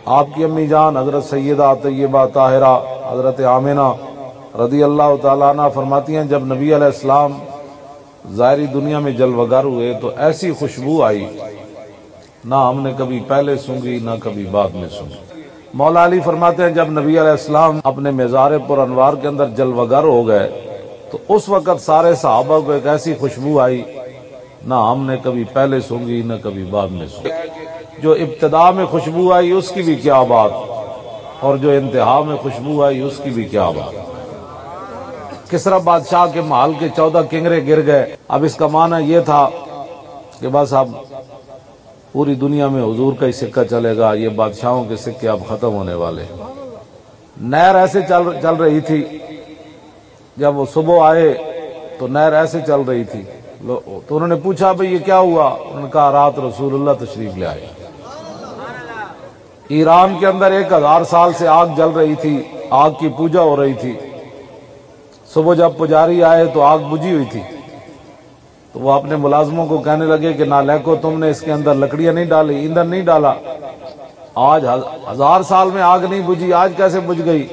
آپ کی امی جان حضرت سیدہ طیبہ طاہرہ حضرت آمنہ رضی اللہ تعالیٰ عنہ فرماتی ہیں جب نبی علیہ السلام ظاہری دنیا میں جلوہ گر ہوئے تو ایسی خوشبو آئی نہ ہم نے کبھی پہلے سونگھی نہ کبھی بعد میں سونگھی۔ مولا علی فرماتے ہیں جب نبی علیہ السلام اپنے مزار پر انوار کے اندر جلوہ گر ہو گئے تو اس وقت سارے صحابہ کو ایک ایسی خوشبو آئی نہ ہم نے کبھی پہلے سونگھی نہ کبھی بعد میں سونگھی۔ جو ابتدا میں خوشبو آئی اس کی بھی کیا بات، اور جو انتہا میں خوشبو آئی اس کی بھی کیا بات۔ کسریٰ بادشاہ کے محل کے 14 کنگرے گر گئے۔ اب اس کا معنی یہ تھا کہ بس اب پوری دنیا میں حضور کا ہی سکہ چلے گا، یہ بادشاہوں کے سکے اب ختم ہونے والے۔ نہر ایسے چل رہی تھی، جب وہ صبح آئے تو نہر ایسے چل رہی تھی، تو انہوں نے پوچھا بھئی یہ کیا ہوا؟ انہوں نے کہا رات رسول اللہ تشریف لے آئے۔ ایران کے اندر 1000 سال سے آگ جل رہی تھی، آگ کی پوجا ہو رہی تھی۔ صبح جب پجاری آئے تو آگ بجھی ہوئی تھی، تو وہ اپنے ملازموں کو کہنے لگے کہ نالائکو تم نے اس کے اندر لکڑیاں نہیں ڈالی، ایندھن نہیں ڈالا، آج 1000 سال میں آگ نہیں بجھی، آج کیسے بجھ گئی؟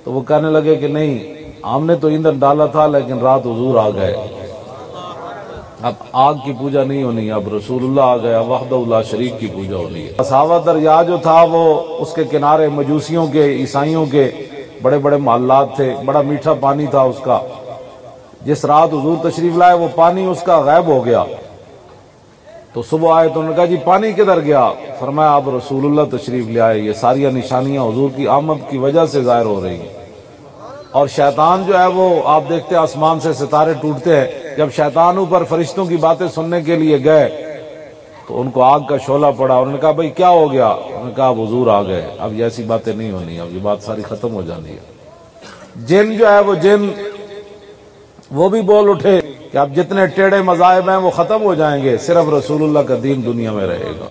تو وہ کہنے لگے کہ نہیں، ہم نے تو ایندھن ڈالا تھا لیکن رات حضور آ گئے، اب آگ کی پوجا نہیں ہونی، اب رسول اللہ آ گیا، وحدہ لا شریک کی پوجا ہونی ہے۔ مساوہ دریا جو تھا وہ اس کے کنارے مجوسیوں کے، عیسائیوں کے بڑے بڑے محلات تھے، بڑا میٹھا پانی تھا اس کا۔ جس رات حضور تشریف لائے وہ پانی اس کا غائب ہو گیا، تو صبح آئے تو انہوں نے کہا جی پانی کدھر گیا؟ فرمایا اب رسول اللہ تشریف لے آئے، یہ ساری نشانیاں حضور کی آمد کی وجہ سے ظاہر ہو رہی ہیں۔ اور شیطان جو ہے وہ آپ دیکھتے ہیں آسمان سے ستارے ٹوٹتے ہیں، جب شیطان اوپر فرشتوں کی باتیں سننے کے لیے گئے تو ان کو آگ کا شعلہ پڑا، انہوں نے کہا بھئی کیا ہو گیا؟ انہوں نے کہا اب حضور آ گئے، اب یہ ایسی باتیں نہیں ہونی، اب یہ بات ساری ختم ہو جانی ہے۔ جن جو ہے وہ جن وہ بھی بول اٹھے کہ اب جتنے ٹیڑے مذاہب ہیں وہ ختم ہو جائیں گے، صرف رسول اللہ کا دین دنیا میں رہے گا۔